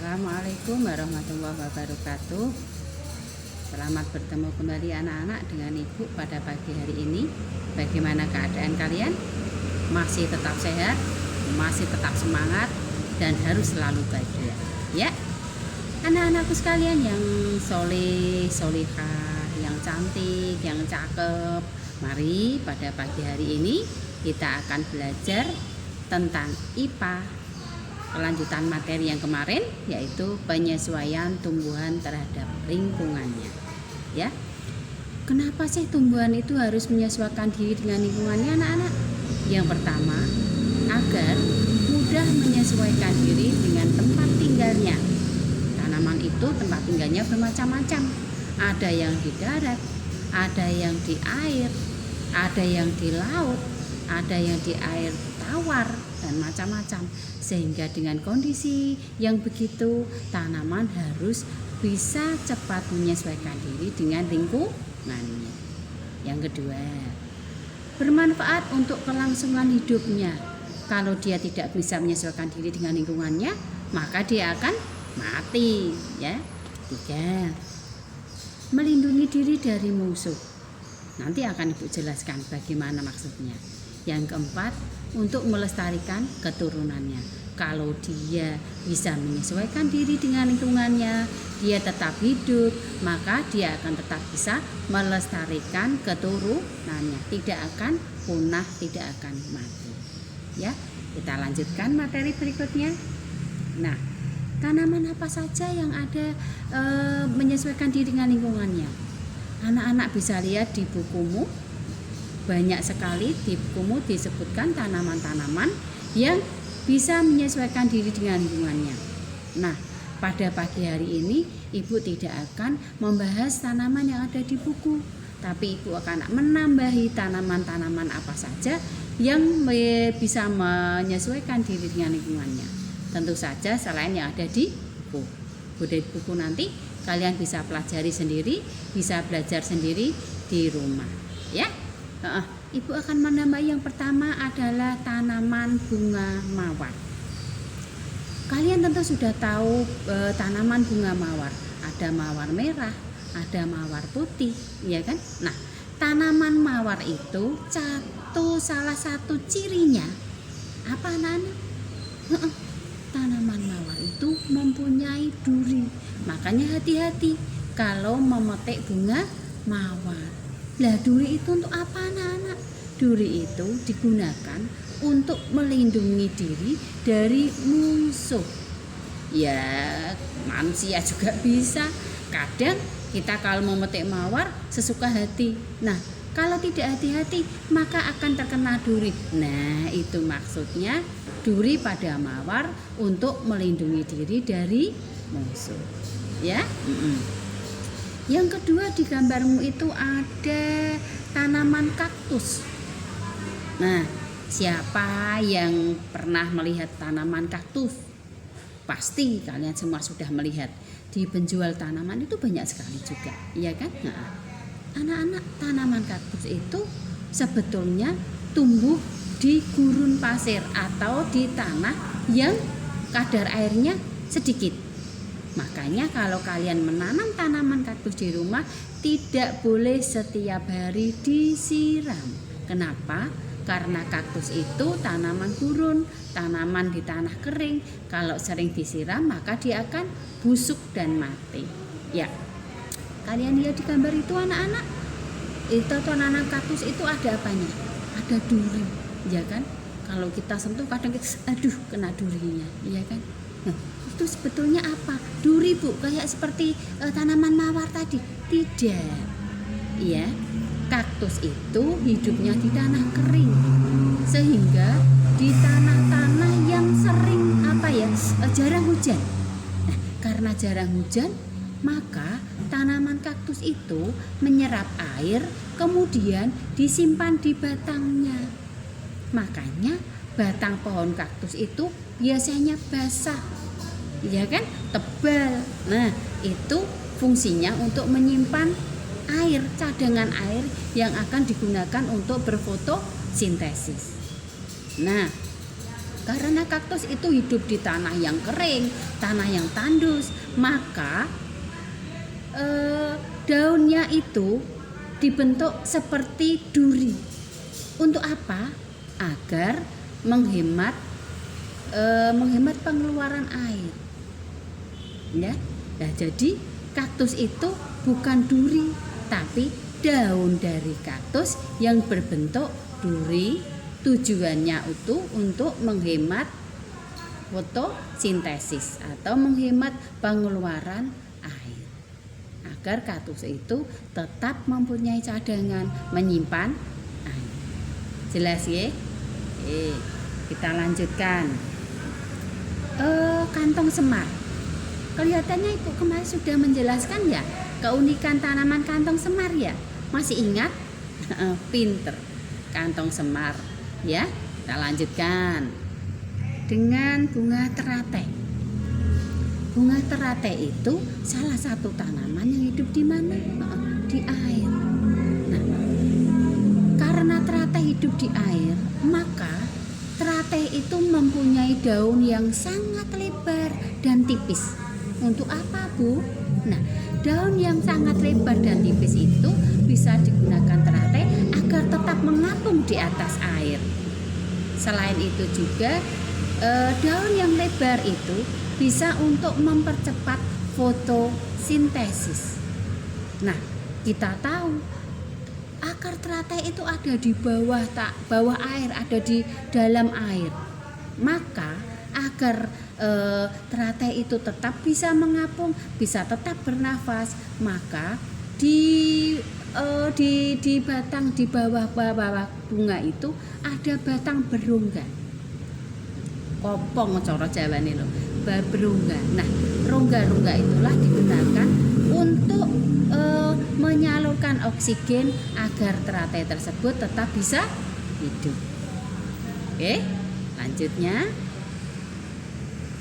Assalamualaikum warahmatullahi wabarakatuh. Selamat bertemu kembali anak-anak dengan Ibu pada pagi hari ini. Bagaimana keadaan kalian? Masih tetap sehat, masih tetap semangat, dan harus selalu bahagia, ya? Anak-anakku sekalian yang soleh, solihah, yang cantik, yang cakep, mari pada pagi hari ini kita akan belajar tentang IPA. Kelanjutan materi yang kemarin, yaitu penyesuaian tumbuhan terhadap lingkungannya, ya. Kenapa sih tumbuhan itu harus menyesuaikan diri dengan lingkungannya, anak-anak? Yang pertama, agar mudah menyesuaikan diri dengan tempat tinggalnya. Tanaman itu tempat tinggalnya bermacam-macam. Ada yang di darat, ada yang di air, ada yang di laut, ada yang di air tawar, dan macam-macam. Sehingga dengan kondisi yang begitu, tanaman harus bisa cepat menyesuaikan diri dengan lingkungannya. Yang kedua, bermanfaat untuk kelangsungan hidupnya. Kalau dia tidak bisa menyesuaikan diri dengan lingkungannya, maka dia akan mati, ya. Tiga, melindungi diri dari musuh. Nanti akan Ibu jelaskan bagaimana maksudnya. Yang keempat, untuk melestarikan keturunannya. Kalau dia bisa menyesuaikan diri dengan lingkungannya, dia tetap hidup, maka dia akan tetap bisa melestarikan keturunannya, tidak akan punah, tidak akan mati. Ya, kita lanjutkan materi berikutnya. Nah, tanaman apa saja yang ada menyesuaikan diri dengan lingkungannya? Anak-anak bisa lihat di bukumu. Banyak sekali di bukumu disebutkan tanaman-tanaman yang bisa menyesuaikan diri dengan lingkungannya. Nah, pada pagi hari ini Ibu tidak akan membahas tanaman yang ada di buku, tapi Ibu akan menambahi tanaman-tanaman apa saja yang bisa menyesuaikan diri dengan lingkungannya. Tentu saja selain yang ada di buku. Dari buku nanti kalian bisa pelajari sendiri, bisa belajar sendiri di rumah, ya. Ibu akan menambah yang pertama adalah tanaman bunga mawar. Kalian tentu sudah tahu tanaman bunga mawar. Ada mawar merah, ada mawar putih, ya kan? Nah, tanaman mawar itu salah satu cirinya apa, anak-anak? Tanaman mawar itu mempunyai duri. Makanya hati-hati kalau memetik bunga mawar. Lah, duri itu untuk apa, anak-anak? Duri itu digunakan untuk melindungi diri dari musuh. Ya, manusia juga bisa. Kadang kita kalau memetik mawar sesuka hati. Nah, kalau tidak hati-hati maka akan terkena duri. Nah, itu maksudnya duri pada mawar untuk melindungi diri dari musuh. Ya. Yang kedua di gambarmu itu ada tanaman kaktus. Nah, siapa yang pernah melihat tanaman kaktus? Pasti kalian semua sudah melihat. Di penjual tanaman itu banyak sekali juga, iya kan? Nah, anak-anak, tanaman kaktus itu sebetulnya tumbuh di gurun pasir atau di tanah yang kadar airnya sedikit. Makanya kalau kalian menanam tanaman kaktus di rumah, tidak boleh setiap hari disiram. Kenapa? Karena kaktus itu tanaman gurun, tanaman di tanah kering. Kalau sering disiram maka dia akan busuk dan mati. Ya, kalian lihat di gambar itu, anak-anak. Itu tanaman kaktus itu ada apanya? Ada duri, ya kan? Kalau kita sentuh kadang aduh, kena durinya, ya kan? Nah, itu sebetulnya apa? Duri, Bu, kayak seperti tanaman mawar tadi? Tidak. Ya, kaktus itu hidupnya di tanah kering. Sehingga di tanah-tanah yang sering jarang hujan. Nah, karena jarang hujan, maka tanaman kaktus itu menyerap air, kemudian disimpan di batangnya. Makanya batang pohon kaktus itu biasanya basah, ya kan? Tebal. Nah, itu fungsinya untuk menyimpan air, cadangan air yang akan digunakan untuk berfotosintesis. Nah, Karena kaktus itu hidup di tanah yang kering, tanah yang tandus, maka daunnya itu dibentuk seperti duri. Untuk apa? Agar menghemat pengeluaran air. Ya. Nah, jadi kaktus itu bukan duri, tapi daun dari kaktus yang berbentuk duri. Tujuannya itu untuk menghemat fotosintesis atau menghemat pengeluaran air, agar kaktus itu tetap mempunyai cadangan menyimpan air. Jelas ya? Kita lanjutkan. Kantong semar. Kelihatannya Ibu kemarin sudah menjelaskan ya keunikan tanaman kantong semar ya. Masih ingat? Pinter. Kantong semar ya. Kita lanjutkan dengan bunga teratai. Bunga teratai itu salah satu tanaman yang hidup di mana? Di air. Nah, karena teratai hidup di air, maka teratai itu mempunyai daun yang sangat lebar dan tipis. Untuk apa, Bu? Nah, daun yang sangat lebar dan tipis itu bisa digunakan teratai agar tetap mengapung di atas air. Selain itu juga daun yang lebar itu bisa untuk mempercepat fotosintesis. Nah, kita tahu akar teratai itu ada di bawah air, ada di dalam air. Maka agar teratai itu tetap bisa mengapung, bisa tetap bernafas, maka di batang di bawah bunga itu ada batang berongga. Kopong cara Jawane lho, berongga. Nah, rongga-rongga itulah digunakan untuk menyalurkan oksigen agar teratai tersebut tetap bisa hidup. Oke, lanjutnya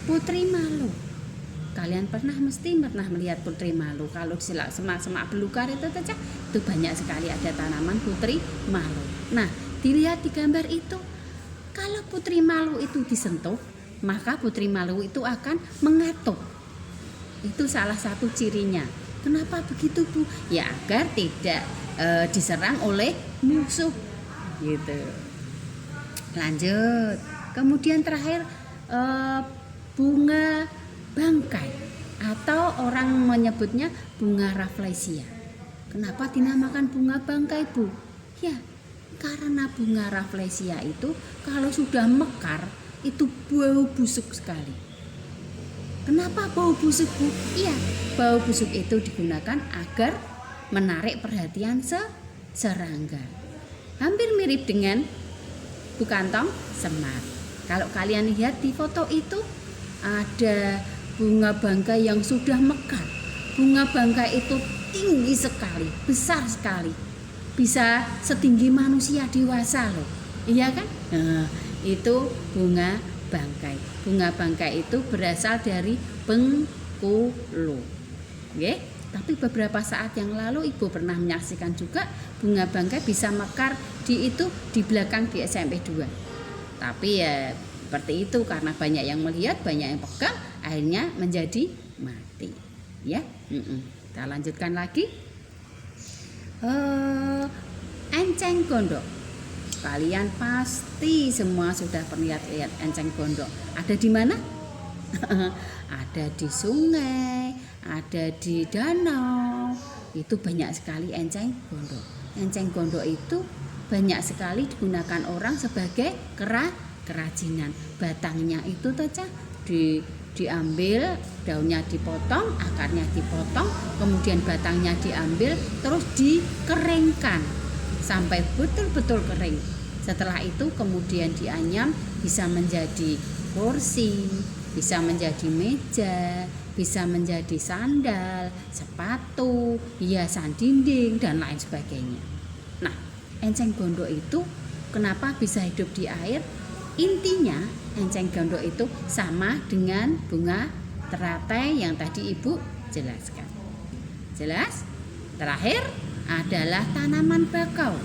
putri malu. Kalian mesti pernah melihat putri malu. Kalau di semak-semak belukar itu banyak sekali ada tanaman putri malu. Nah, dilihat di gambar itu, kalau putri malu itu disentuh, maka putri malu itu akan mengatuk. Itu salah satu cirinya. Kenapa begitu, Bu? Ya agar tidak diserang oleh musuh gitu. Lanjut. Kemudian terakhir bunga bangkai atau orang menyebutnya bunga rafflesia. Kenapa dinamakan bunga bangkai, Bu? Ya, karena bunga rafflesia itu kalau sudah mekar itu bau busuk sekali. Kenapa bau busuk, Bu? Iya, bau busuk itu digunakan agar menarik perhatian serangga. Hampir mirip dengan kantong semar. Kalau kalian lihat di foto itu ada bunga bangkai yang sudah mekar. Bunga bangkai itu tinggi sekali, besar sekali. Bisa setinggi manusia dewasa loh. Iya kan? Nah, itu bunga bangkai. Bunga bangkai itu berasal dari Bengkulu. Oke? Tapi beberapa saat yang lalu Ibu pernah menyaksikan juga bunga bangkai bisa mekar di belakang di SMP 2. Tapi ya seperti itu, karena banyak yang melihat, banyak yang pegang, akhirnya menjadi mati. Ya, kita lanjutkan lagi. Enceng gondok. Kalian pasti semua sudah pernah lihat enceng gondok. Ada di mana? Ada di sungai, ada di danau. Itu banyak sekali enceng gondok. Enceng gondok itu banyak sekali digunakan orang sebagai kerajinan. Batangnya itu diambil, daunnya dipotong, akarnya dipotong, kemudian batangnya diambil, terus dikeringkan sampai betul-betul kering. Setelah itu kemudian dianyam, bisa menjadi kursi, bisa menjadi meja, bisa menjadi sandal, sepatu, hiasan dinding, dan lain sebagainya. Nah, enceng gondok itu kenapa bisa hidup di air? Intinya enceng gondok itu sama dengan bunga teratai yang tadi Ibu jelaskan. Jelas? Terakhir adalah tanaman bakau.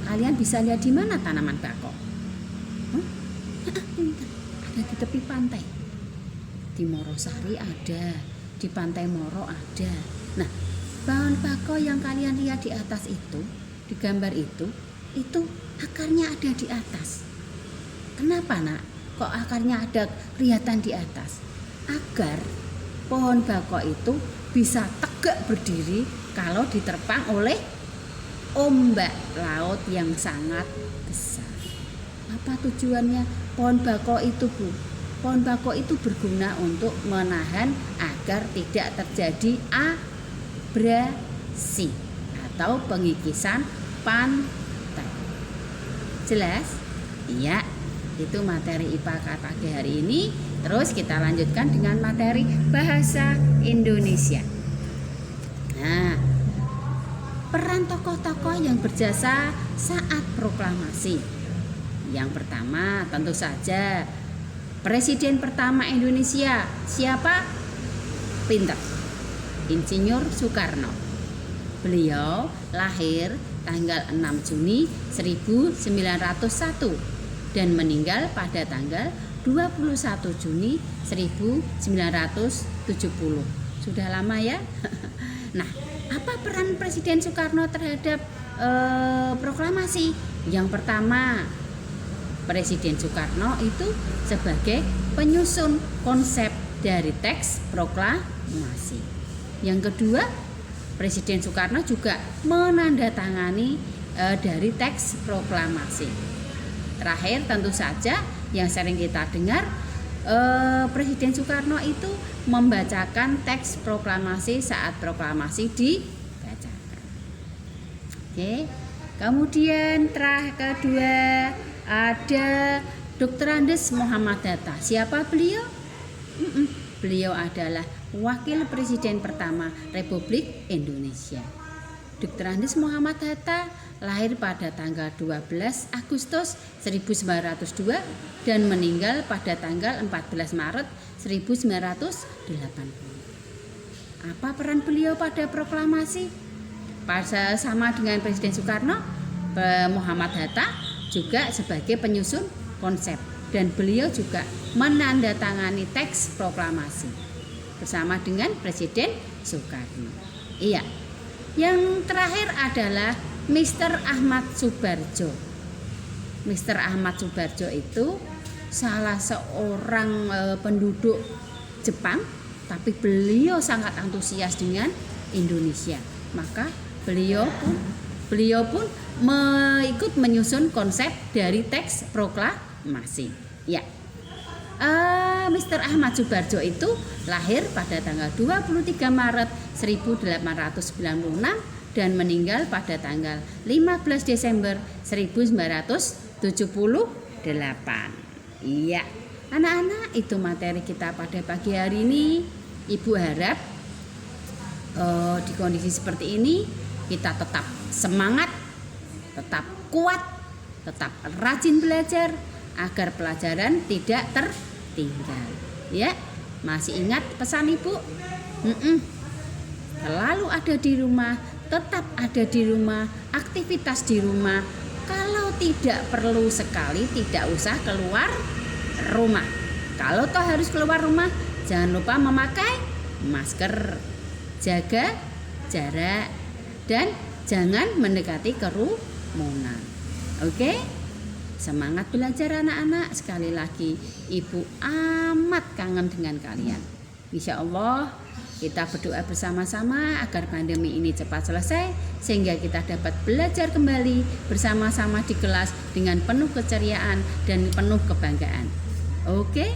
Kalian bisa lihat di mana tanaman bakau? Pinter. Ada di tepi pantai. Di Morosari ada, di Pantai Moro ada. Nah, pohon bako yang kalian lihat di atas itu, di gambar itu akarnya ada di atas. Kenapa, Nak? Kok akarnya ada kelihatan di atas? Agar pohon bako itu bisa tegak berdiri kalau diterpang oleh ombak laut yang sangat besar. Apa tujuannya pohon bako itu, Bu? Pohon bako itu berguna untuk menahan agar tidak terjadi abrasi atau pengikisan pantai. Jelas? Iya, itu materi IPA pagi hari ini. Terus kita lanjutkan dengan materi bahasa Indonesia. Nah, peran tokoh-tokoh yang berjasa saat proklamasi. Yang pertama tentu saja Presiden pertama Indonesia. Siapa? Pinter. Insinyur Soekarno. Beliau lahir tanggal 6 Juni 1901 dan meninggal pada tanggal 21 Juni 1970. Sudah lama ya. Nah, apa peran Presiden Soekarno terhadap proklamasi? Yang pertama, Presiden Soekarno itu sebagai penyusun konsep dari teks proklamasi. Yang kedua, Presiden Soekarno juga menandatangani dari teks proklamasi. Terakhir tentu saja yang sering kita dengar, Presiden Soekarno itu membacakan teks proklamasi saat proklamasi dibacakan. Oke. Kemudian kedua ada Dr. Andes Muhammad Hatta. Siapa beliau? Beliau adalah Wakil Presiden pertama Republik Indonesia. Dr. Andes Muhammad Hatta lahir pada tanggal 12 Agustus 1902 dan meninggal pada tanggal 14 Maret 1980. Apa peran beliau pada proklamasi? Sama dengan Presiden Soekarno, Muhammad Hatta juga sebagai penyusun konsep dan beliau juga menandatangani teks proklamasi bersama dengan Presiden Soekarno. Iya. Yang terakhir adalah Mr. Ahmad Soebardjo. Mr. Ahmad Soebardjo itu salah seorang penduduk Jepang, tapi beliau sangat antusias dengan Indonesia. Maka beliau pun ikut menyusun konsep dari teks proklamasi. Ya, Mr. Ahmad Soebardjo itu lahir pada tanggal 23 Maret 1896 dan meninggal pada tanggal 15 Desember 1978. Iya, anak-anak, itu materi kita pada pagi hari ini. Ibu harap di kondisi seperti ini kita tetap semangat, tetap kuat, tetap rajin belajar agar pelajaran tidak tertinggal. Ya, masih ingat pesan ibu? Selalu ada di rumah, tetap ada di rumah, aktivitas di rumah. Kalau tidak perlu sekali, tidak usah keluar rumah. Kalau toh harus keluar rumah, jangan lupa memakai masker, jaga jarak, dan jangan mendekati kerumunan. Oke? Semangat belajar anak-anak. Sekali lagi, ibu amat kangen dengan kalian. Insya Allah kita berdoa bersama-sama agar pandemi ini cepat selesai, sehingga kita dapat belajar kembali bersama-sama di kelas dengan penuh keceriaan dan penuh kebanggaan. Oke?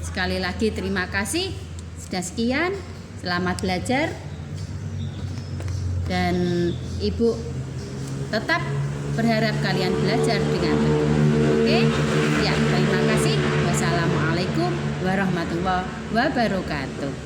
Sekali lagi terima kasih. Sudah sekian, selamat belajar. Dan ibu tetap berharap kalian belajar dengan betul. Oke? Ya, terima kasih. Wassalamualaikum warahmatullahi wabarakatuh.